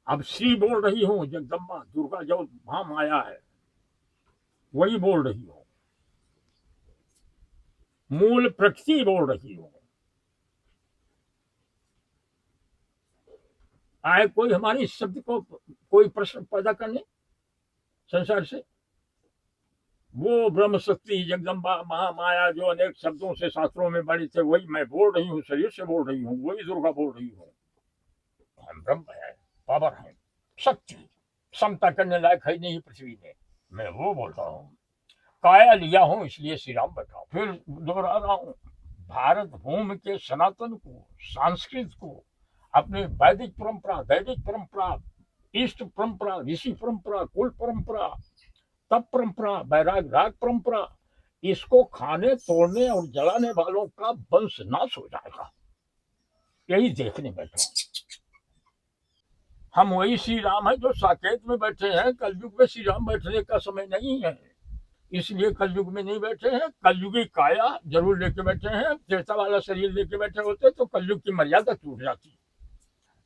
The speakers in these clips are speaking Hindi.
अब श्री बोल रही हूँ, जगदम्बा दुर्गा जो महामाया है वही बोल रही हूँ, मूल प्रकृति बोल रही हूँ। आए कोई हमारे इस शब्द को कोई प्रश्न पैदा करने संसार से? वो ब्रह्म शक्ति जगदम्बा महामाया जो अनेक शब्दों से शास्त्रों में बड़ी थे, वही मैं बोल रही हूँ, शरीर से बोल रही हूँ, वही दुर्गा बोल रही हूँ। हम ब्रह्म है, पावर है, शक्ति क्षमता करने लायक है नहीं पृथ्वी में, मैं वो बोल रहा हूँ। काया लिया हूँ इसलिए श्री राम बैठा। फिर दोहरा रहा हूँ, भारत भूमि के सनातन को, संस्कृत को, अपने वैदिक परंपरा, वैदिक परंपरा, इष्ट परंपरा, ऋषि परंपरा, कुल परंपरा, तप परंपरा, वैराग राग परंपरा, इसको खाने तोड़ने और जलाने वालों का वंश नाश हो जाएगा, यही देखने बैठा। हम वही श्री राम है जो साकेत में बैठे हैं। कलयुग में श्री राम बैठने का समय नहीं है, इसलिए कलयुग में नहीं बैठे हैं। कलयुगी काया जरूर लेके बैठे हैं। त्रेता वाला शरीर लेके बैठे होते तो कलयुग की मर्यादा टूट जाती,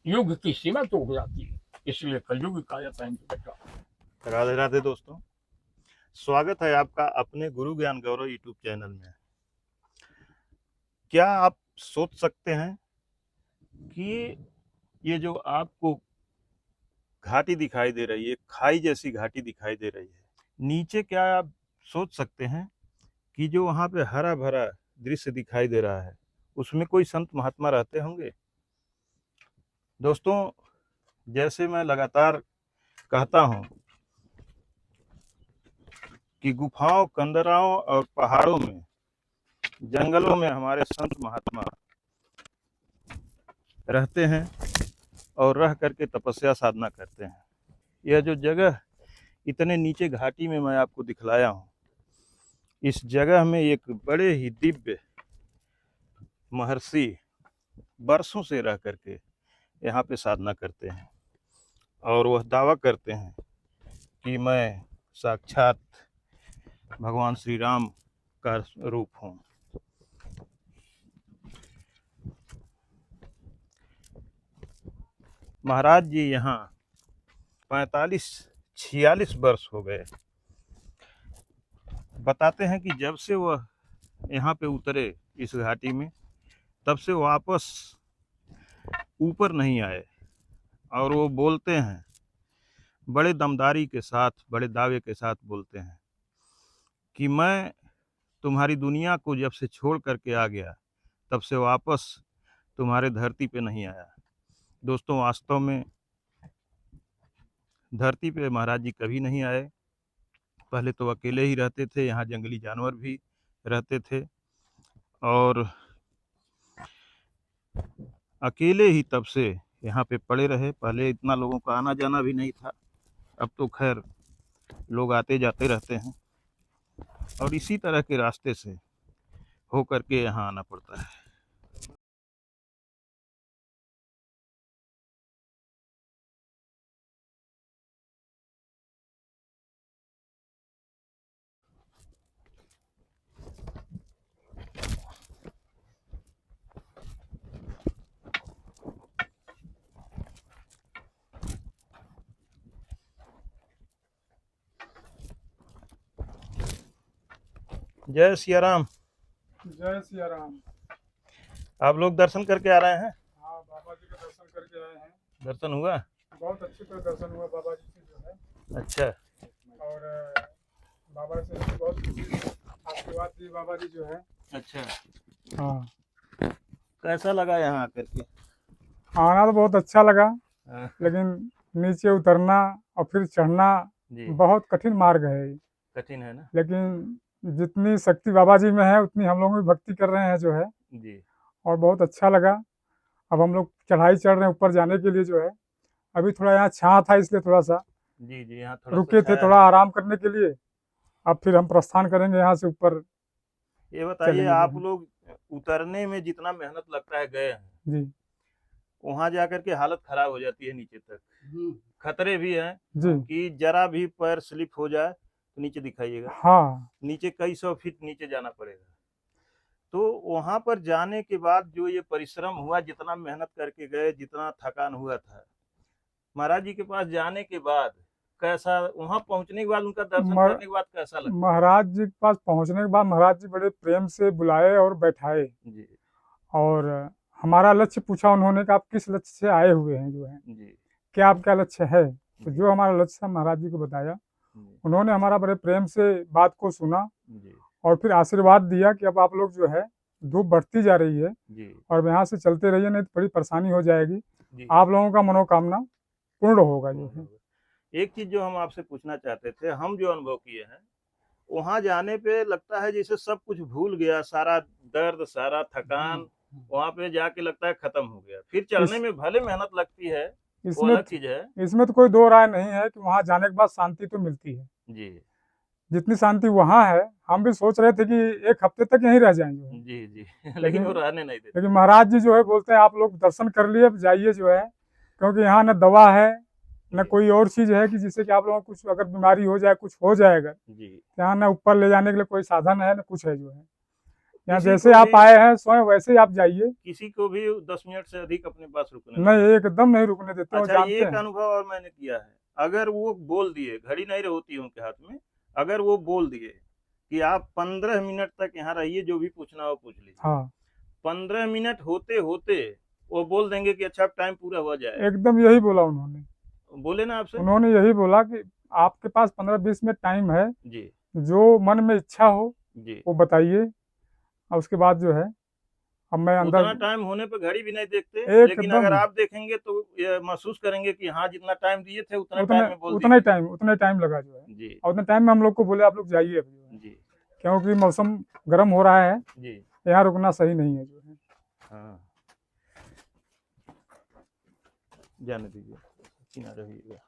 युग की सीमा टूट जाती, इसलिए कलयुगी काया पहन के बैठा। राधे राधे दोस्तों, स्वागत है आपका अपने गुरु ज्ञान गौरव यूट्यूब चैनल में। क्या आप सोच सकते हैं कि ये जो आपको घाटी दिखाई दे रही है, खाई जैसी घाटी दिखाई दे रही है, नीचे क्या आप सोच सकते हैं कि जो वहाँ पे हरा भरा दृश्य दिखाई दे रहा है उसमें कोई संत महात्मा रहते होंगे? दोस्तों, जैसे मैं लगातार कहता हूँ कि गुफाओं, कंदराओं और पहाड़ों में, जंगलों में हमारे संत महात्मा रहते हैं और रह करके तपस्या साधना करते हैं। यह जो जगह इतने नीचे घाटी में मैं आपको दिखलाया हूँ, इस जगह में एक बड़े ही दिव्य महर्षि वर्षों से रह करके यहाँ पे साधना करते हैं और वह दावा करते हैं कि मैं साक्षात भगवान श्री राम का रूप हूँ। महाराज जी यहाँ 45-46 वर्ष हो गए। बताते हैं कि जब से वह यहाँ पे उतरे इस घाटी में, तब से वापस ऊपर नहीं आए। और वो बोलते हैं, बड़े दमदारी के साथ, बड़े दावे के साथ बोलते हैं कि मैं तुम्हारी दुनिया को जब से छोड़ करके आ गया, तब से वापस तुम्हारे धरती पे नहीं आया। दोस्तों, वास्तव में धरती पे महाराज जी कभी नहीं आए। पहले तो अकेले ही रहते थे, यहाँ जंगली जानवर भी रहते थे और अकेले ही तब से यहाँ पे पड़े रहे। पहले इतना लोगों का आना जाना भी नहीं था, अब तो खैर लोग आते जाते रहते हैं और इसी तरह के रास्ते से होकर के यहाँ आना पड़ता है। जय सिया राम। जय सिया राम। आप लोग दर्शन करके आ रहे हैं? हाँ, बाबा जी के दर्शन करके आए हैं। दर्शन हुआ? बहुत अच्छे तरह दर्शन हुआ बाबा जी से जो है। अच्छा। और बाबा से हमें बहुत आशीर्वाद दिए बाबा जी जो है। अच्छा, हाँ, कैसा लगा यहाँ आकर के? आना तो बहुत अच्छा लगा, हाँ, लेकिन नीचे उतरना और फिर चढ़ना जी बहुत कठिन मार्ग है। कठिन है ना? लेकिन जितनी शक्ति बाबा जी में है उतनी हम लोग भी भक्ति कर रहे हैं जो है, जी और बहुत अच्छा लगा। अब हम लोग चढ़ाई चढ़ रहे हैं ऊपर जाने के लिए जो है। अभी थोड़ा यहाँ छाँव था इसलिए थोड़ा सा जी जी, यहाँ थोड़ा सा रुके थे, छाया थोड़ा है। आराम करने के लिए। अब फिर हम प्रस्थान करेंगे यहाँ से ऊपर ये बताइए, चलेंगे आप जो है। लोग उतरने में जितना मेहनत लगता है गए हैं, जी वहां जाकर के हालत खराब हो जाती है नीचे तक। खतरे भी हैं जी। कि जरा भी पैर स्लिप हो जाए तो नीचे दिखाइएगा, हाँ नीचे कई सौ फीट नीचे जाना पड़ेगा। तो वहां पर जाने के बाद जो ये परिश्रम हुआ, जितना मेहनत करके गए, जितना थकान हुआ था, महाराज जी के पास जाने के बाद कैसा, वहां पहुंचने के बाद उनका दर्शन मर- करने के बाद कैसा लगता महाराज जी के पास पहुंचने के बाद महाराज जी बड़े प्रेम से बुलाए और बैठाए, है? जी और हमारा लक्ष्य पूछा उन्होंने कि आप किस लक्ष्य से आए हुए हैं, जो है जी क्या आपका लक्ष्य है। तो जी जो हमारा लक्ष्य था महाराज जी को बताया, जी उन्होंने हमारा बड़े प्रेम से बात को सुना जी और फिर आशीर्वाद दिया कि अब आप लोग जो है, धूप बढ़ती जा रही है जी और यहाँ से चलते रहिए, नहीं तो बड़ी परेशानी हो जाएगी, जी। आप लोगों का मनोकामना पूर्ण होगा जो है। एक चीज जो हम आपसे पूछना चाहते थे, हम जो अनुभव किए हैं, वहां जाने पे लगता है जैसे सब कुछ भूल गया, सारा दर्द सारा थकान वहां पे जाके लगता है खत्म हो गया। फिर चढ़ने में भले मेहनत लगती है, वो इसमें अलग चीज है। इसमें तो कोई दो राय नहीं है कि वहाँ जाने के बाद शांति तो मिलती है, जी जितनी शांति वहाँ है। हम भी सोच रहे थे कि एक हफ्ते तक यहीं रह जाएंगे, जी जी लेकिन वो रहने नहीं देते। लेकिन महाराज जी जो है बोलते हैं आप लोग दर्शन कर लिए, अब जाइए जो है, क्योंकि यहाँ न दवा है न जी कोई और चीज़ है कि जिससे कि आप लोगों को कुछ अगर बीमारी हो जाए, कुछ हो जाएगा, जी यहाँ न ऊपर ले जाने के लिए कोई साधन है न कुछ है जो है। यहाँ किसी जैसे को आप भी- आए हैं स्वयं वैसे ही आप जाइए, किसी को भी 10 मिनट से अधिक अपने पास रुकने नहीं नहीं। एकदम नहीं रुकने देते, वो अच्छा, जानते एक हैं। अनुभव और मैंने किया है, अगर वो बोल दिए, घड़ी नहीं होती उनके हाथ में, अगर वो बोल दिए कि आप 15 मिनट तक यहाँ रहिए, जो भी पूछना हो पूछ लीजिए, हाँ 15 मिनट होते होते वो बोल देंगे कि अच्छा अब टाइम पूरा हो जाए। एकदम यही बोला उन्होंने, बोले ना आपसे? उन्होंने यही बोला कि आपके पास 15-20 मिनट टाइम है, जी जो मन में इच्छा हो जी। वो बताइए, और उसके बाद जो है अब मैं उतना अंदर टाइम होने पे घड़ी भी नहीं देखते, लेकिन एकदम अगर आप देखेंगे तो ये महसूस करेंगे कि हाँ, जितना टाइम दिए थे उतना उतने टाइम में बोल उतना ही दिए। टाइम उतना ही टाइम लगा जो है, जी और उतने टाइम में हम लोग को बोले आप लोग जाइए अभी जो है, जी क्योंकि मौसम गर्म हो रहा है, जी। यहाँ रुकना सही नहीं है जो है। हाँ, जाने दीजिए, किनारे रहिएगा।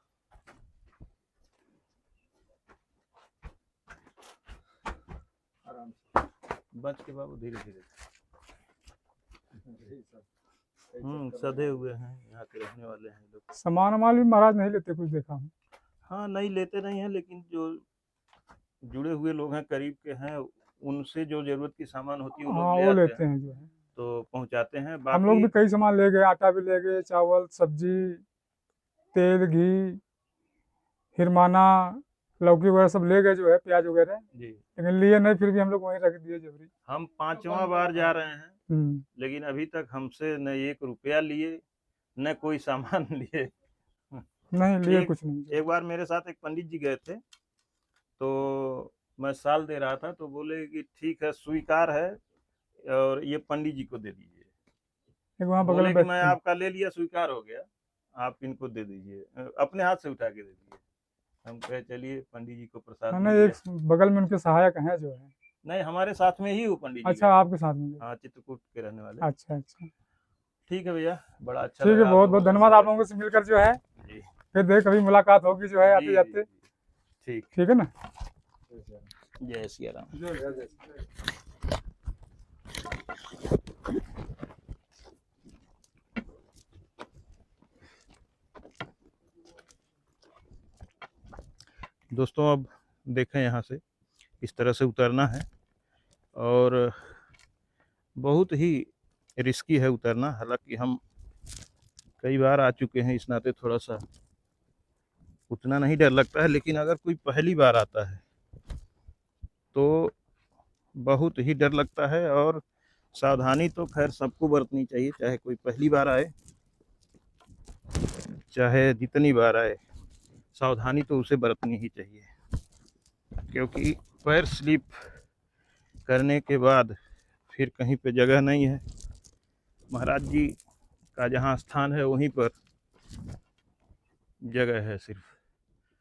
बच के बाबू, धीरे धीरे। सधे हुए हैं, यहाँ के रहने वाले हैं लोग। सामान वामान भी महाराज नहीं लेते, कुछ देखा हूँ। हाँ, नहीं लेते नहीं है, लेकिन जो जुड़े हुए लोग हैं, करीब के हैं, उनसे जो जरूरत की सामान होती है वो हाँ लोग वो ले आते लेते हैं, हैं जो है, तो पहुंचाते हैं। हम लोग बाकी भी कई सामान ले गए, आटा भी ले गए, चावल सब्जी तेल घी हिरमाना लौकी वगैरह सब ले गए जो है, प्याज वगैरह, जी, लेकिन लिए नहीं, फिर भी हम लोग वहीं रख दिए जबरी। हम 5वां बार जा रहे हैं, लेकिन अभी तक हमसे न 1 रुपया लिए न कोई सामान लिए। नहीं लिए एक कुछ नहीं। एक बार मेरे साथ एक पंडित जी गए थे, तो मैं साल दे रहा था, तो बोले कि ठीक है, स्वीकार है, और ये पंडित जी को दे दीजिए। एक वहाँ बगल बोले में कि बैठते मैं हैं। आपका ले लिया, स्वीकार हो गया, आप इनको दे दीजिए, अपने हाथ से उठा के दे दीजिए। हम कहे चलिए पंडित जी को प्रसाद नहीं मिल एक गया। बगल में उनके सहायक हैं जो है। नहीं, हमारे साथ में ही वो पंडित जी अच्छा गए। आपके साथ में गए। हाँ, चित्रकूट के रहने वाले। अच्छा अच्छा ठीक है भैया, बड़ा अच्छा ठीक है, लगा आप बहुत बहुत लोगों धन्यवाद से आप लोगों से मिलकर जो है, जी फिर देख कभी मुलाकात होगी जो है आते जी जी जाते। जी। ठीक, ठीक है ना। जय सिया राम। दोस्तों, अब देखें, यहाँ से इस तरह से उतरना है, और बहुत ही रिस्की है उतरना। हालांकि हम कई बार आ चुके हैं, इस नाते थोड़ा सा उतना नहीं डर लगता है, लेकिन अगर कोई पहली बार आता है तो बहुत ही डर लगता है। और सावधानी तो खैर सबको बरतनी चाहिए, चाहे कोई पहली बार आए चाहे जितनी बार आए, सावधानी तो उसे बरतनी ही चाहिए, क्योंकि पैर स्लिप करने के बाद फिर कहीं पे जगह नहीं है। महाराज जी का जहाँ स्थान है वहीं पर जगह है सिर्फ।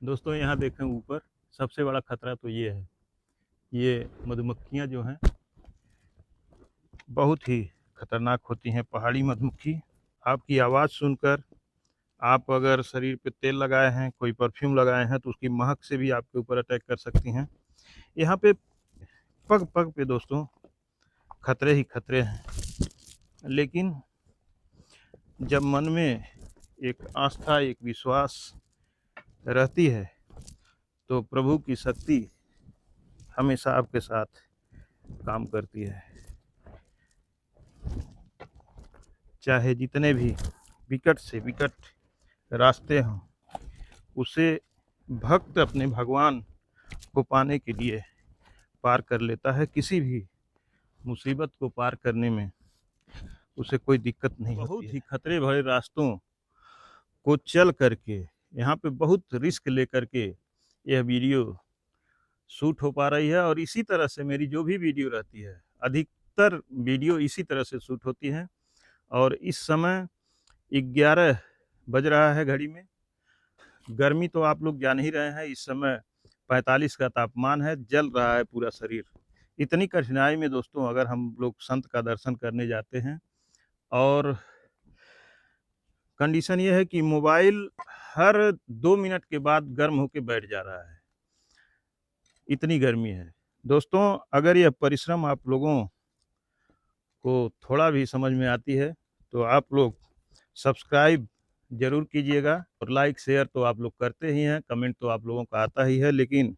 दोस्तों, यहाँ देखें ऊपर, सबसे बड़ा खतरा तो ये है, ये मधुमक्खियाँ जो हैं बहुत ही खतरनाक होती हैं। पहाड़ी मधुमक्खी, आपकी आवाज़ सुनकर, आप अगर शरीर पे तेल लगाए हैं, कोई परफ्यूम लगाए हैं, तो उसकी महक से भी आपके ऊपर अटैक कर सकती हैं। यहाँ पे पग पग पे दोस्तों खतरे ही खतरे हैं, लेकिन जब मन में एक आस्था, एक विश्वास रहती है, तो प्रभु की शक्ति हमेशा आपके साथ काम करती है। चाहे जितने भी विकट से विकट रास्ते हों, उसे भक्त अपने भगवान को पाने के लिए पार कर लेता है। किसी भी मुसीबत को पार करने में उसे कोई दिक्कत नहीं होती है। बहुत ही खतरे भरे रास्तों को चल करके यहाँ पे बहुत रिस्क लेकर के यह वीडियो शूट हो पा रही है, और इसी तरह से मेरी जो भी वीडियो रहती है, अधिकतर वीडियो इसी तरह से शूट होती है। और इस समय 11 बज रहा है घड़ी में। गर्मी तो आप लोग जान ही रहे हैं, इस समय 45 का तापमान है, जल रहा है पूरा शरीर। इतनी कठिनाई में दोस्तों अगर हम लोग संत का दर्शन करने जाते हैं, और कंडीशन ये है कि मोबाइल हर 2 मिनट के बाद गर्म होके बैठ जा रहा है, इतनी गर्मी है। दोस्तों अगर यह परिश्रम आप लोगों को थोड़ा भी समझ में आती है तो आप लोग सब्सक्राइब जरूर कीजिएगा, और लाइक शेयर तो आप लोग करते ही हैं, कमेंट तो आप लोगों का आता ही है, लेकिन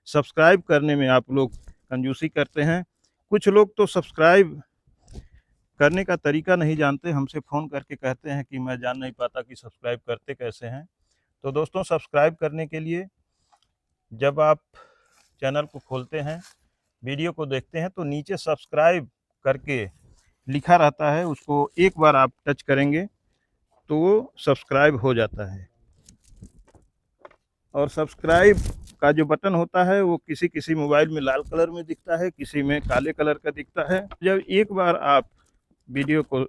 सब्सक्राइब करने में आप लोग कंजूसी करते हैं। कुछ लोग तो सब्सक्राइब करने का तरीका नहीं जानते, हमसे फ़ोन करके कहते हैं कि मैं जान नहीं पाता कि सब्सक्राइब करते कैसे हैं। तो दोस्तों सब्सक्राइब करने के लिए जब आप चैनल को खोलते हैं, वीडियो को देखते हैं, तो नीचे सब्सक्राइब करके लिखा रहता है, उसको एक बार आप टच करेंगे तो वो सब्सक्राइब हो जाता है। और सब्सक्राइब का जो बटन होता है वो किसी किसी मोबाइल में लाल कलर में दिखता है, किसी में काले कलर का दिखता है। जब एक बार आप वीडियो को,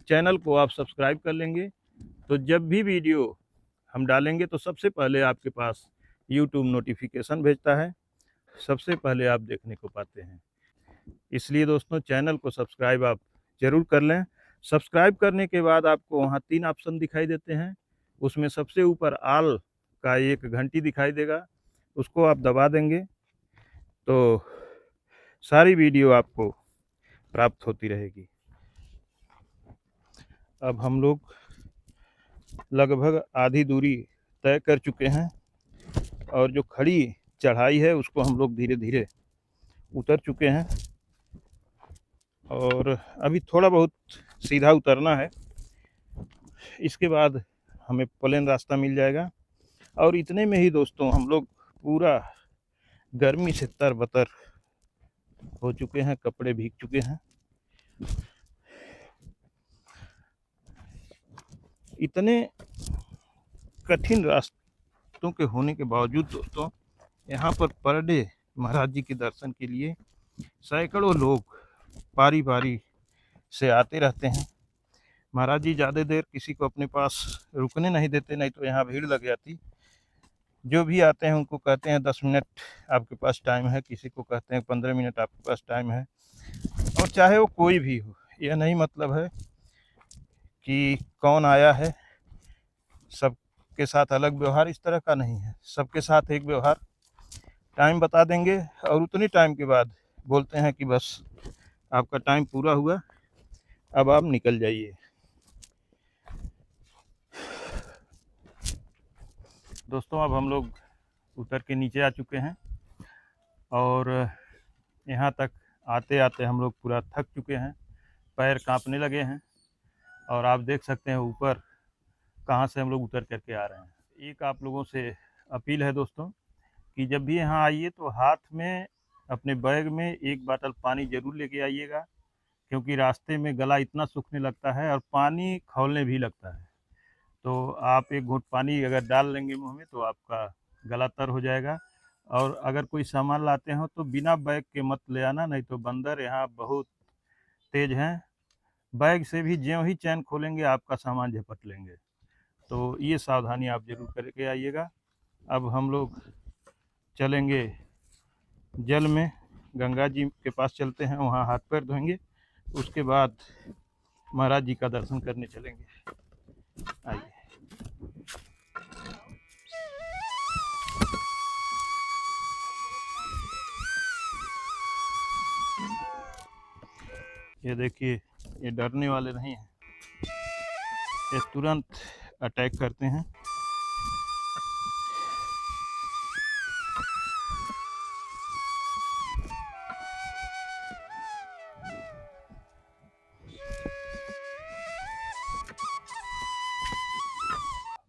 चैनल को आप सब्सक्राइब कर लेंगे, तो जब भी वीडियो हम डालेंगे तो सबसे पहले आपके पास यूट्यूब नोटिफिकेशन भेजता है, सबसे पहले आप देखने को पाते हैं। इसलिए दोस्तों चैनल को सब्सक्राइब आप ज़रूर कर लें। सब्सक्राइब करने के बाद आपको वहाँ 3 ऑप्शन दिखाई देते हैं, उसमें सबसे ऊपर ऑल का एक घंटी दिखाई देगा, उसको आप दबा देंगे तो सारी वीडियो आपको प्राप्त होती रहेगी। अब हम लोग लगभग आधी दूरी तय कर चुके हैं, और जो खड़ी चढ़ाई है उसको हम लोग धीरे धीरे उतर चुके हैं, और अभी थोड़ा बहुत सीधा उतरना है, इसके बाद हमें प्लेन रास्ता मिल जाएगा। और इतने में ही दोस्तों हम लोग पूरा गर्मी से तरबतर हो चुके हैं, कपड़े भीग चुके हैं। इतने कठिन रास्तों के होने के बावजूद दोस्तों यहाँ पर डे महाराज जी के दर्शन के लिए सैकड़ों लोग पारी पारी से आते रहते हैं। महाराज जी ज़्यादा देर किसी को अपने पास रुकने नहीं देते, नहीं तो यहाँ भीड़ लग जाती। जो भी आते हैं उनको कहते हैं 10 मिनट आपके पास टाइम है, किसी को कहते हैं 15 मिनट आपके पास टाइम है। और चाहे वो कोई भी हो, यह नहीं मतलब है कि कौन आया है, सबके साथ अलग व्यवहार इस तरह का नहीं है, सबके साथ एक व्यवहार। टाइम बता देंगे और उतनी टाइम के बाद बोलते हैं कि बस आपका टाइम पूरा हुआ, अब आप निकल जाइए। दोस्तों अब हम लोग उतर के नीचे आ चुके हैं, और यहाँ तक आते आते हम लोग पूरा थक चुके हैं, पैर कांपने लगे हैं, और आप देख सकते हैं ऊपर कहाँ से हम लोग उतर करके आ रहे हैं। एक आप लोगों से अपील है दोस्तों कि जब भी यहाँ आइए तो हाथ में, अपने बैग में एक बोतल पानी ज़रूर लेके आइएगा, क्योंकि रास्ते में गला इतना सूखने लगता है और पानी खौलने भी लगता है। तो आप एक घूंट पानी अगर डाल लेंगे मुंह में तो आपका गला तर हो जाएगा। और अगर कोई सामान लाते हो तो बिना बैग के मत ले आना, नहीं तो बंदर यहाँ बहुत तेज हैं, बैग से भी ज्यों ही चैन खोलेंगे आपका सामान झपट लेंगे। तो ये सावधानी आप जरूर करके आइएगा। अब हम लोग चलेंगे जल में, गंगा जी के पास चलते हैं, वहाँ हाथ पैर धोएंगे, उसके बाद महाराज जी का दर्शन करने चलेंगे। आइए। ये देखिए, ये डरने वाले नहीं हैं, ये तुरंत अटैक करते हैं।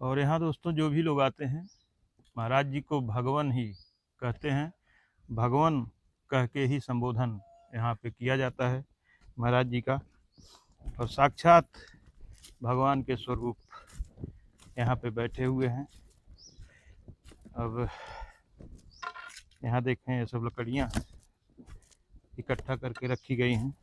और और यहाँ दोस्तों जो भी लोग आते हैं महाराज जी को भगवान ही कहते हैं, भगवान कह के ही संबोधन यहाँ पे किया जाता है महाराज जी का, और साक्षात भगवान के स्वरूप यहाँ पे बैठे हुए हैं। अब यहाँ देखें ये सब लकड़ियाँ इकट्ठा करके रखी गई हैं।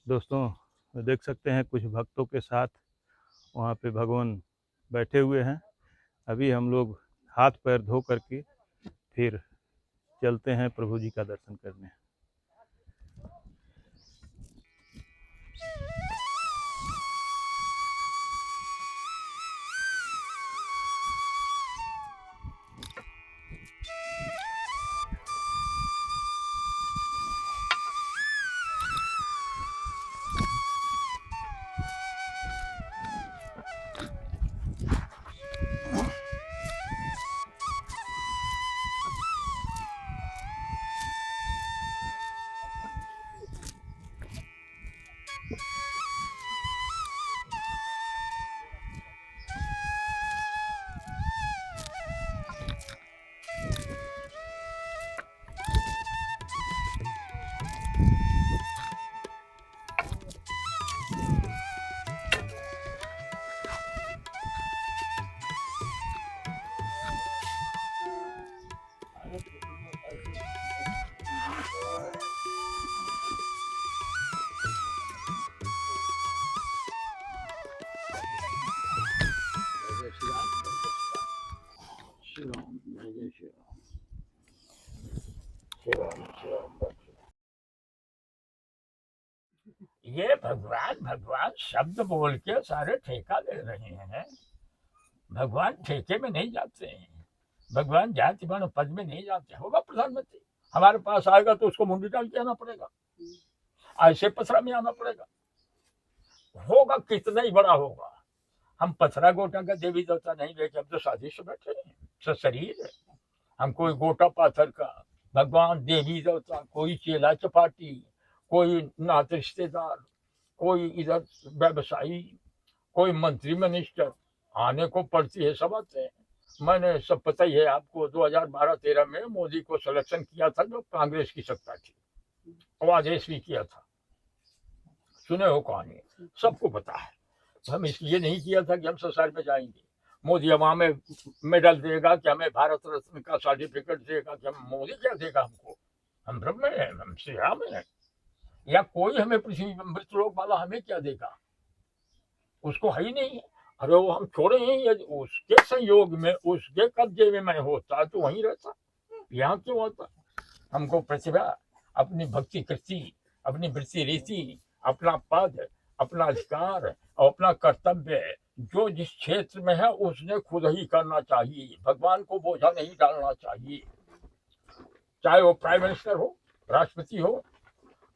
दोस्तों देख सकते हैं कुछ भक्तों के साथ वहाँ पे भगवान बैठे हुए हैं। अभी हम लोग हाथ पैर धो करके फिर चलते हैं प्रभु जी का दर्शन करने। ये भगवान भगवान शब्द बोल के सारे ठेका ले रहे हैं। भगवान ठेके में नहीं जाते हैं, भगवान जाति बन पद में नहीं जाते। होगा प्रधानमंत्री हमारे पास आएगा तो उसको मुंडी डाल के आना पड़ेगा, ऐसे पथरा में आना पड़ेगा। होगा कितना ही बड़ा होगा, हम पथरा गोटा का देवी देवता नहीं लेके हम तो शादी से बैठे हैं, शरीर है। हम कोई गोटा पाथर का भगवान देवी देवता, कोई चेला चपाटी, कोई नाते रिश्तेदार, कोई इधर व्यवसायी, कोई मंत्री मिनिस्टर आने को पड़ती है, सब आते हैं। मैंने सब पता ही है आपको, 2012-13 में मोदी को सिलेक्शन किया था जो कांग्रेस की सत्ता थी, और आदेश भी किया था, सुने हो कहानी, सबको पता है। हम इसलिए नहीं किया था कि हम संसार में जाएंगे, मोदी हम हमें मेडल देगा कि हमें भारत रत्न का सर्टिफिकेट देगा कि हम, मोदी क्या देगा हमको, हम ब्रह्म हैं, हम श्री राम हैं, या कोई हमें पृथ्वी मृतलोक वाला हमें क्या देगा, उसको है ही नहीं। अरे वो हम छोड़े हैं, यदि उसके संयोग में उसके कब्जे में मैं होता तो वहीं रहता, यहाँ क्यों होता। हमको प्रतिभा, अपनी भक्ति कृति, अपनी वृत्ति रीति, अपना पद, अपना अधिकार और अपना कर्तव्य जो जिस क्षेत्र में है उसने खुद ही करना चाहिए। भगवान को बोझा नहीं डालना चाहिए, चाहे वो प्राइम मिनिस्टर हो, राष्ट्रपति हो,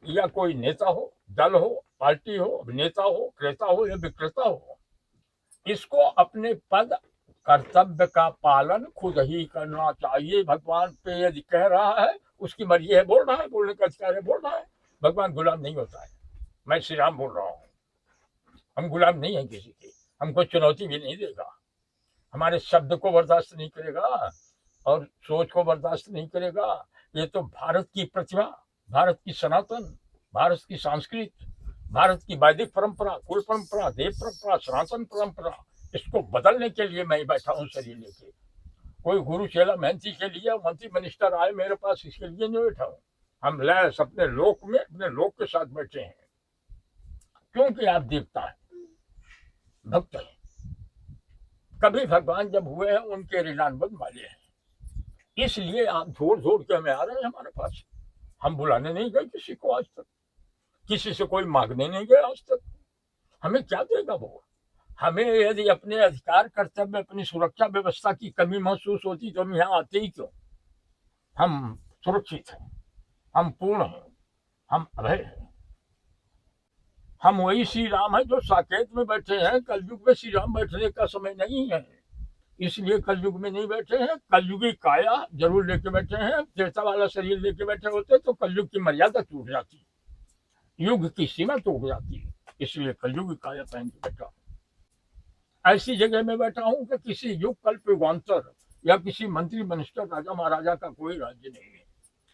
या कोई नेता हो, दल हो, पार्टी हो, अभिनेता हो, क्रेता हो या विक्रेता हो। इसको अपने पद कर्तव्य का पालन खुद ही करना चाहिए। भगवान पे यदि कह रहा है उसकी मर्जी है, बोल रहा है, बोलने का अधिकार है, बोल रहा है। भगवान गुलाम नहीं होता है। मैं श्री राम बोल रहा हूँ, हम गुलाम नहीं है किसी के, हमको चुनौती भी नहीं देगा, हमारे शब्द को बर्दाश्त नहीं करेगा और सोच को बर्दाश्त नहीं करेगा। ये तो भारत की प्रतिभा, भारत की सनातन, भारत की संस्कृति, भारत की वैदिक परंपरा, कुल परंपरा, देव परंपरा, सनातन परंपरा, इसको बदलने के लिए मैं बैठा हूँ शरीर लेके। कोई गुरु चेला मेहनती के लिए मंत्री मिनिस्टर आए मेरे पास, इसके लिए नहीं बैठा हूँ। हम लैस अपने लोक में, अपने लोक के साथ बैठे हैं, क्योंकि आप देवता है, भक्त है। कभी भगवान जब हुए हैं उनके ऋणानुबंध वाले हैं, इसलिए आप जोड़ जोड़ के हमें आ रहे हैं हमारे पास। हम बुलाने नहीं गए किसी को आज तक, किसी से कोई मांगने नहीं गए आज तक। हमें क्या देगा वो? हमें यदि अपने अधिकार कर्तव्य, अपनी सुरक्षा व्यवस्था की कमी महसूस होती तो हम यहाँ आते ही क्यों? हम सुरक्षित हैं, हम पूर्ण हैं, हम अभय हैं, हम वही श्री राम है जो साकेत में बैठे हैं। कलयुग में श्री राम बैठने का समय नहीं है, इसलिए कलयुग में नहीं बैठे हैं। कलयुगी काया जरूर लेके बैठे हैं। त्रेता वाला शरीर लेके बैठे होते तो कलयुग की मर्यादा टूट जाती, युग की सीमा टूट जाती है, इसलिए कलयुगी काया पहन के बैठा हूं। ऐसी जगह में बैठा हूं कि किसी युग कल्प युगांतर या किसी मंत्री मिनिस्टर राजा महाराजा का कोई राज्य नहीं है,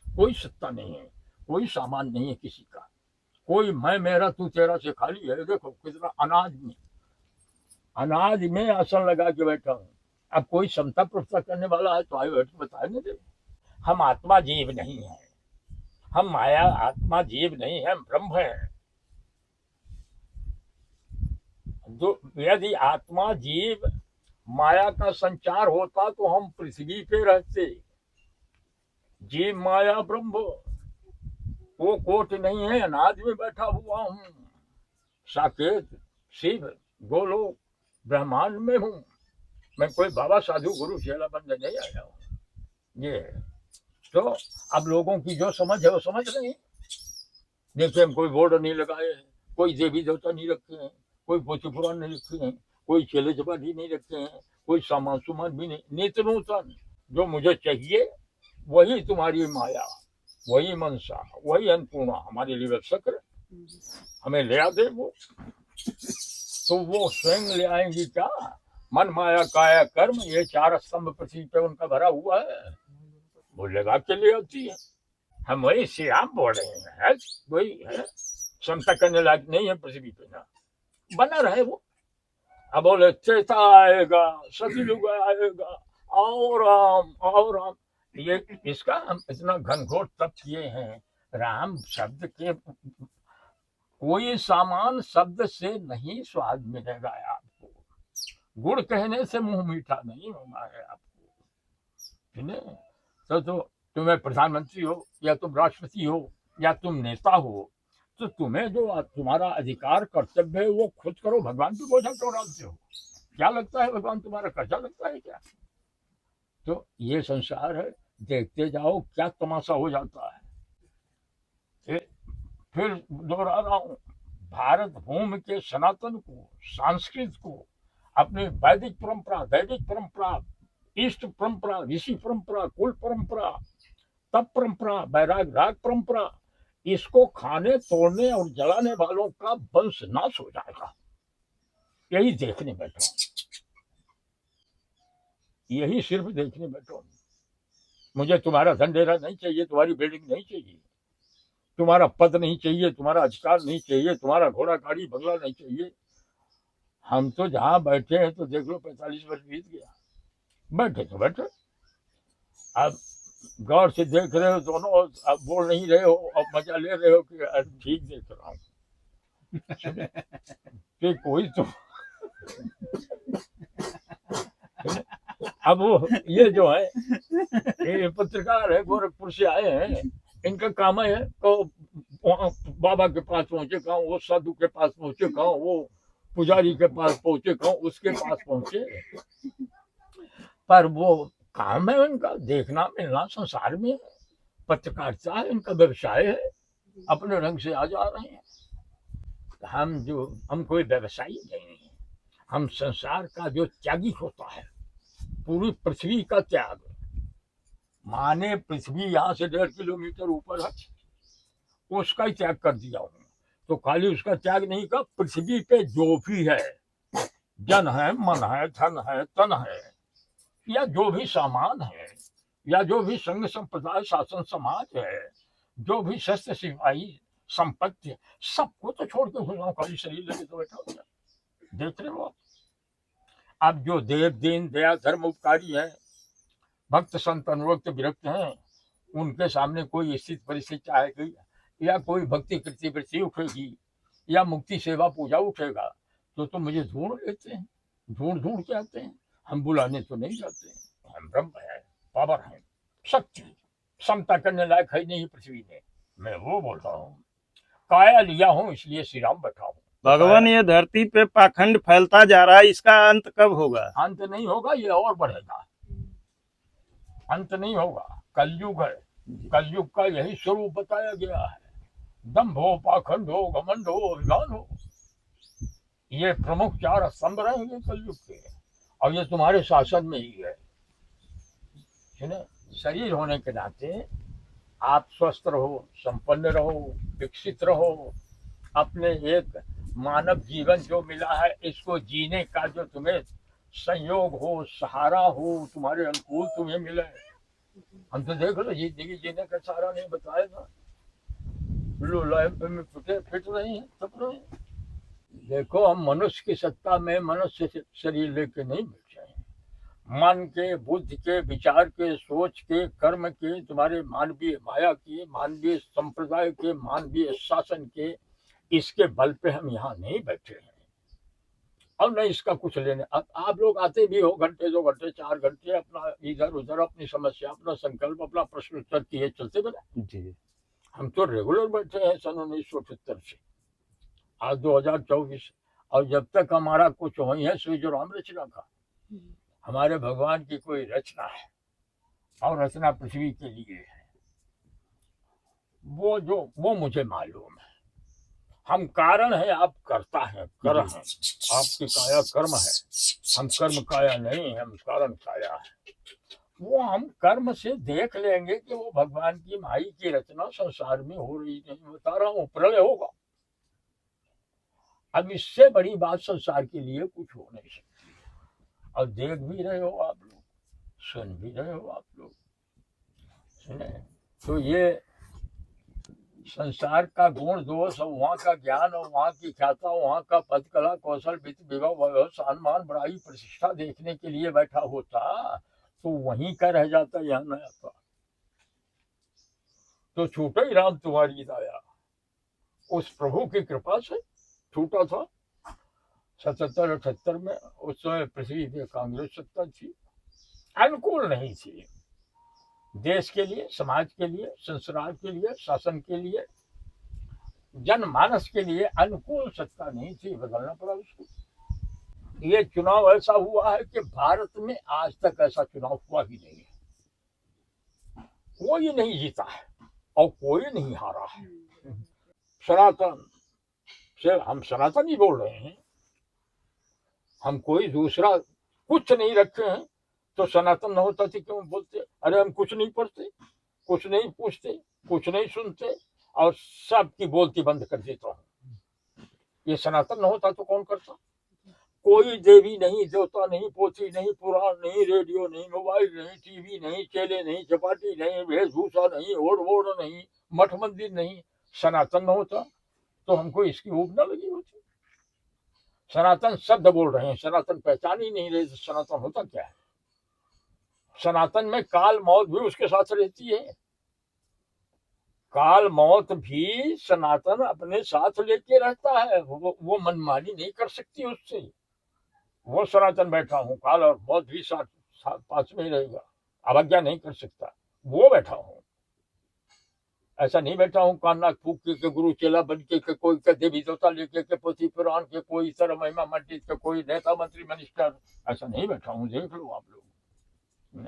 कोई सत्ता नहीं है, कोई सामान नहीं है किसी का, कोई मैं मेरा तू तेरा से खाली है। देखो कितना अनाज में आसन लगा के बैठा हूँ। अब कोई समता प्रस्ताव करने वाला है तो आयो बैठ बताए नहीं दे। हम आत्मा जीव नहीं है, हम माया आत्मा जीव नहीं है, हम ब्रह्म है। जो यदि आत्मा जीव माया का संचार होता तो हम पृथ्वी पे रहते। जीव माया ब्रह्म वो कोट नहीं है, अनाज में बैठा हुआ हूँ। साकेत शिव गोलोक ब्रह्मांड में हूँ। मैं कोई बाबा साधु गुरु चेला बनने नहीं आया हूँ। ये तो अब लोगों की जो समझ है वो समझ रहे हैं। देखिए हम कोई बोर्ड नहीं लगाए हैं, कोई देवी देवता नहीं रखे हैं, कोई पोथी पुराण नहीं रखे हैं, कोई चेले चपाटी नहीं रखे हैं, कोई सामान सुमान भी नहीं। नित्य नूतन जो मुझे चाहिए वही तुम्हारी माया, वही मनसा, वही अन्नपूर्णा हमारे लिए वत्सकर हमें ले आ दे वो, तो वो स्वयं ले आएंगी क्या? मन माया काया कर्म ये चार स्तंभ पृथ्वी पे उनका भरा हुआ है, वो लगा के ले आती है। हम वही श्री राम बोल रहे हैं, वही है। क्षमता करने लायक नहीं है पृथ्वी पे, ना बना रहे वो। अब बोले त्रेता आएगा, सतयुग आएगा, और राम और राम। ये इसका हम इतना घनघोर तप किए हैं। राम शब्द के कोई सामान शब्द से नहीं स्वाद मिलेगा आपको। गुड़ कहने से मुंह मीठा नहीं होना है आपको। तो तुम्हें प्रधानमंत्री हो या तुम राष्ट्रपति हो या तुम नेता हो, तो तुम्हें जो तुम्हारा अधिकार कर्तव्य है वो खुद करो। भगवान की बोझा क्यों डालते हो? क्या लगता है भगवान तुम्हारा कर्जा लगता है क्या? तो ये संसार है, देखते जाओ क्या तमाशा हो जाता है। फिर दोहरा रहा हूं, भारत भूमि के सनातन को, संस्कृत को, अपने वैदिक परंपरा, इष्ट परंपरा, ऋषि परंपरा, कुल परंपरा, तप परंपरा, वैराग राग परंपरा, इसको खाने तोड़ने और जलाने वालों का वंश नाश हो जाएगा। यही देखने बैठा हूं, यही सिर्फ देखने बैठा हूं। मुझे तुम्हारा धंधेरा नहीं चाहिए, तुम्हारी बिल्डिंग नहीं चाहिए, तुम्हारा पद नहीं चाहिए, तुम्हारा अधिकार नहीं चाहिए, तुम्हारा घोड़ा गाड़ी बंगला नहीं चाहिए। हम तो जहां बैठे हैं तो देख लो 45 वर्ष बीत गया। बैठे तो बैठे, अब गौर से देख रहे हो दोनों, अब बोल नहीं रहे हो, अब मजा ले रहे हो कि ठीक देख रहा हूँ कि कोई तो अब वो ये जो है ये पत्रकार है, गोरखपुर से आए हैं, इनका काम है तो बाबा के पास पहुंचे कहाँ, वो साधु के पास पहुंचे कहाँ, वो पुजारी के पास पहुंचे कहाँ, उसके पास पहुंचे। पर वो काम है उनका, देखना मिलना संसार में। पत्रकारिता है इनका, व्यवसाय है, अपने रंग से आ जा रहे हैं। हम कोई व्यवसायी नहीं है, हम संसार का जो त्यागी होता है, पूरी पृथ्वी का त्याग। माने पृथ्वी यहाँ से 1.5 किलोमीटर ऊपर है, उसका ही त्याग कर दिया हूँ। तो खाली उसका त्याग नहीं का, पृथ्वी पे जो भी है, जन है, मन है, धन है, तन है, या जो भी सामान है, या जो भी संघ संप्रदाय शासन समाज है, जो भी शस्त्र सिपाही संपत्ति, सबको तो छोड़ के घुस खाली शरीर लेके तो बैठा हो। देख रहे हो अब जो देव दीन दया धर्म उपकारी है, भक्त संत अनुरक्त विरक्त हैं, उनके सामने कोई स्थिति परिस्थिति आएगी या कोई भक्ति कृति वृत्ति उठेगी या मुक्ति सेवा पूजा उठेगा तो मुझे ढूंढ लेते हैं, ढूंढ के आते हैं। हम बुलाने तो नहीं जाते हैं। हम ब्रह्म है, पावर है, शक्ति, क्षमता करने लायक है नहीं पृथ्वी में। मैं वो बोल रहा हूँ, काया लिया हूँ इसलिए श्री राम बैठा हूँ। भगवान ये धरती पे पाखंड फैलता जा रहा है, इसका अंत कब होगा? अंत नहीं होगा, ये और बढ़ेगा, अंत नहीं होगा। कलयुग है, कलयुग का यही स्वरूप बताया गया है। दंभो, पाखंडो, घमंडो, अभिमान हो, ये प्रमुख 4 स्तंभ रहेंगे कलयुग के, और ये तुम्हारे शासन में ही है। सुने, शरीर होने के नाते आप स्वस्थ रहो, संपन्न रहो, विकसित रहो, अपने एक मानव जीवन जो मिला है इसको जीने का जो तुम्हें संयोग हो, सहारा हो, तुम्हारे अनुकूल तुम्हें मिले। हम तो देख लो जिंदगी जीने का सहारा नहीं बताएगा, लो लाइफ में फिट रहे हैं, सब रहे हैं। देखो, हम मनुष्य की सत्ता में मनुष्य शरीर लेके नहीं बैठे हैं। मन के, बुद्धि के, विचार के, सोच के, कर्म के, तुम्हारे मानवीय माया के, मानवीय संप्रदाय के, मानवीय शासन के, इसके बल पे हम यहाँ नहीं बैठे हैं, और नहीं इसका कुछ लेने। अब आप लोग आते भी हो घंटे, 2 घंटे, 4 घंटे, अपना इधर उधर अपनी समस्या, अपना संकल्प, अपना प्रश्न उत्तर किए चलते बने। जी हम तो रेगुलर बैठे हैं सन 1978 से आज 2024, और जब तक हमारा कुछ वही है सो जो राम रचना का, हमारे भगवान की कोई रचना है, और रचना पृथ्वी के लिए है, वो मुझे मालूम है। हम कारण है, आप कर्ता है, कर्म है, आपकी काया कर्म है, हम कर्म काया नहीं, हम कारण काया है। वो हम कर्म से देख लेंगे कि वो भगवान की माई की रचना संसार में हो रही नहीं, बता रहा हूँ, प्रलय होगा। अब इससे बड़ी बात संसार के लिए कुछ हो नहीं सकती, और देख भी रहे हो आप लोग, सुन भी रहे हो आप लोग। सुने, तो ये संसार का गुण दोष, और वहाँ का ज्ञान, और वहाँ की ख्याता, वहाँ का पद, कला, कौशल, वित्त, विभव, वैभव, सम्मान, बड़ाई, प्रतिष्ठा देखने के लिए बैठा होता तो वहीं का रह जाता, यहाँ न आता। तो छूटा ही राम तुम्हारी दया, उस प्रभु की कृपा से छूटा था। 77-78 में उस समय पृथ्वी पे कांग्रेस सत्ता थी, अनुकूल नहीं थी देश के लिए, समाज के लिए, संसार के लिए, शासन के लिए, जनमानस के लिए अनुकूल सत्ता नहीं थी, बदलना पड़ा उसको। ये चुनाव ऐसा हुआ है कि भारत में आज तक ऐसा चुनाव हुआ ही नहीं है, कोई नहीं जीता है और कोई नहीं हारा है। सनातन से हम सनातन ही बोल रहे हैं, हम कोई दूसरा कुछ नहीं रखे हैं। तो सनातन न होता तो क्यों बोलते, अरे हम कुछ नहीं पढ़ते, कुछ नहीं पूछते, कुछ नहीं सुनते, और सबकी बोलती बंद कर देता हूँ। ये सनातन न होता तो कौन करता? कोई देवी नहीं, देवता नहीं, पोथी नहीं, पुराण नहीं, रेडियो नहीं, मोबाइल नहीं, टीवी नहीं, चेले नहीं, चपाटी नहीं, वेशभूषा नहीं, ओढ़ ओढ़ नहीं, मठ मंदिर नहीं। सनातन न होता तो हमको इसकी ऊब न लगी होती। सनातन शब्द बोल रहे हैं, सनातन पहचान ही नहीं रहे, सनातन होता क्या है? सनातन में काल मौत भी उसके साथ रहती है, काल मौत भी सनातन अपने साथ लेके रहता है, वो मनमानी नहीं कर सकती उससे। वो सनातन बैठा हूँ, काल और मौत भी साथ पास में ही रहेगा, अवज्ञा नहीं कर सकता, वो बैठा हूँ। ऐसा नहीं बैठा हूँ कान नाक फूक के गुरु चेला बन के कोई का देवी देवता लेके के पोथी पुराण के, कोई तरह महिमा मंडित के, कोई नेता मंत्री मिनिस्टर, ऐसा नहीं बैठा हूँ। देख लो आप लोग।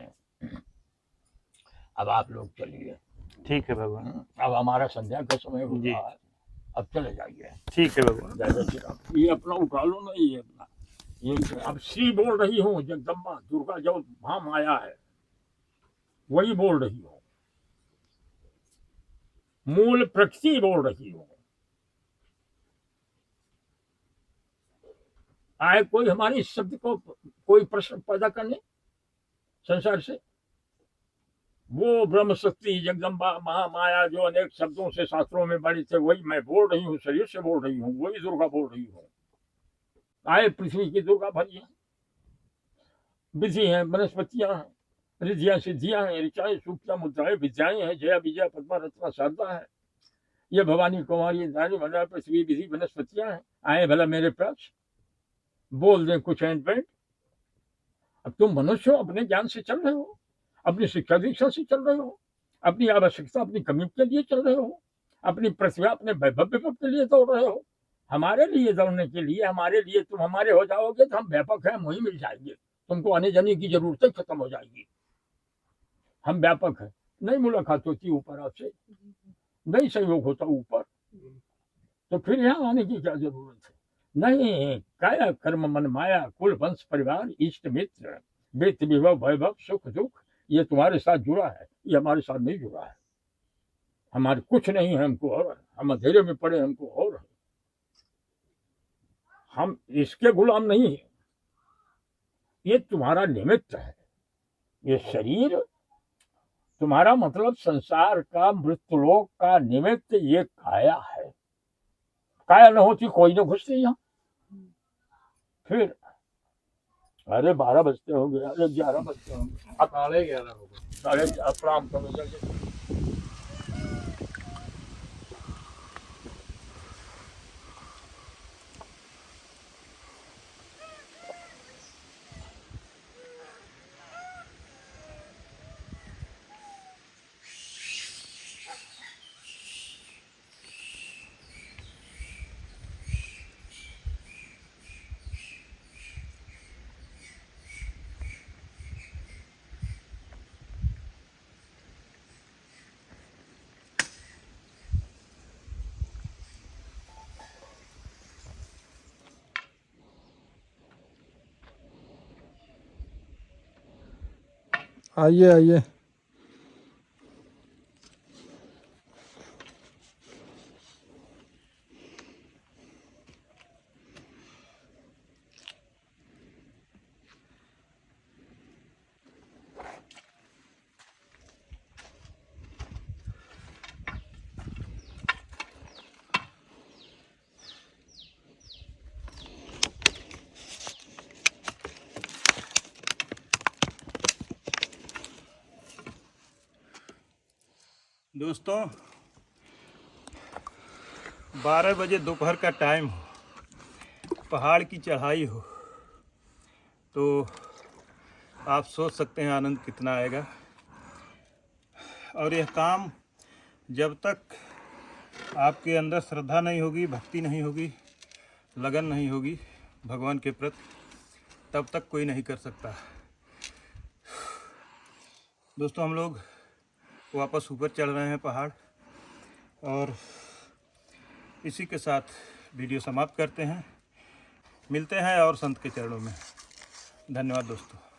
अब आप लोग चलिए, ठीक है भगवान। अब हमारा संध्या का समय हो रहा है, अब चले जाइए। ठीक है भगवान। जय श्री राम। ये अपना उठा लो ना, ये अपना, ये अब श्री बोल रही हूँ, जगदम्बा दुर्गा जो महामाया है वही बोल रही हूँ, मूल प्रकृति बोल रही हूँ। आए कोई हमारे इस शब्द को कोई प्रश्न पैदा करने संसार से? वो ब्रह्म शक्ति जगदम्बा महामाया जो अनेक शब्दों से शास्त्रों में बड़ी थे, वही मैं बोल रही हूँ, शरीर से बोल रही हूँ, वही दुर्गा बोल रही हूँ। आए पृथ्वी की दुर्गा भरी है, विधि है, वनस्पतियां हैं, रिद्धियां, सिद्धियां हैं, ऋचाएं, सूक्तियां, मुद्राएं, विद्याएं हैं, जया विजया पद्मा रत्ना शारदा है, ये भवानी कुमारी इंद्राणी मंडल पृथ्वी विधि वनस्पतियां हैं। आए भला मेरे पास बोल दे कुछ एंड पेंट। अब तुम मनुष्य हो, अपने ज्ञान से चल रहे हो, अपनी शिक्षा दीक्षा से चल रहे हो, अपनी आवश्यकता अपनी कमी के लिए चल रहे हो, अपनी प्रतिभा अपने वैभव विभव के लिए दौड़ रहे हो। हमारे लिए दौड़ने के लिए, हमारे लिए तुम हमारे हो जाओगे तो हम व्यापक हैं, वही मिल जाएंगे, तुमको आने जाने की जरूरत खत्म हो जाएगी। हम व्यापक है, नहीं मुलाकात होती ऊपर आपसे, नहीं सहयोग होता ऊपर, तो फिर यहाँ आने की क्या जरूरत है? नहीं, काया कर्म मन माया कुल वंश परिवार इष्ट मित्र वित्त विभव वैभव सुख दुख ये तुम्हारे साथ जुड़ा है, ये हमारे साथ नहीं जुड़ा है। हमारे कुछ नहीं है, हमको और है, हम अंधेरे में पड़े, हमको और है। हम इसके गुलाम नहीं है, ये तुम्हारा निमित्त है। ये शरीर तुम्हारा मतलब संसार का मृत्युलोक का निमित्त ये काया है। काया न होती कोई न घुसते यहाँ। फिर अरे 12 बजते होंगे, अरे 11 बजते होंगे, अब 11:30 हो गए। साढ़े प्रणाम करो जल्दी। आइए आइए। दोस्तों 12 बजे दोपहर का टाइम हो, पहाड़ की चढ़ाई हो, तो आप सोच सकते हैं आनंद कितना आएगा। और यह काम जब तक आपके अंदर श्रद्धा नहीं होगी, भक्ति नहीं होगी, लगन नहीं होगी भगवान के प्रति, तब तक कोई नहीं कर सकता। दोस्तों हम लोग वापस ऊपर चढ़ रहे हैं पहाड़, और इसी के साथ वीडियो समाप्त करते हैं। मिलते हैं और संत के चरणों में। धन्यवाद दोस्तों।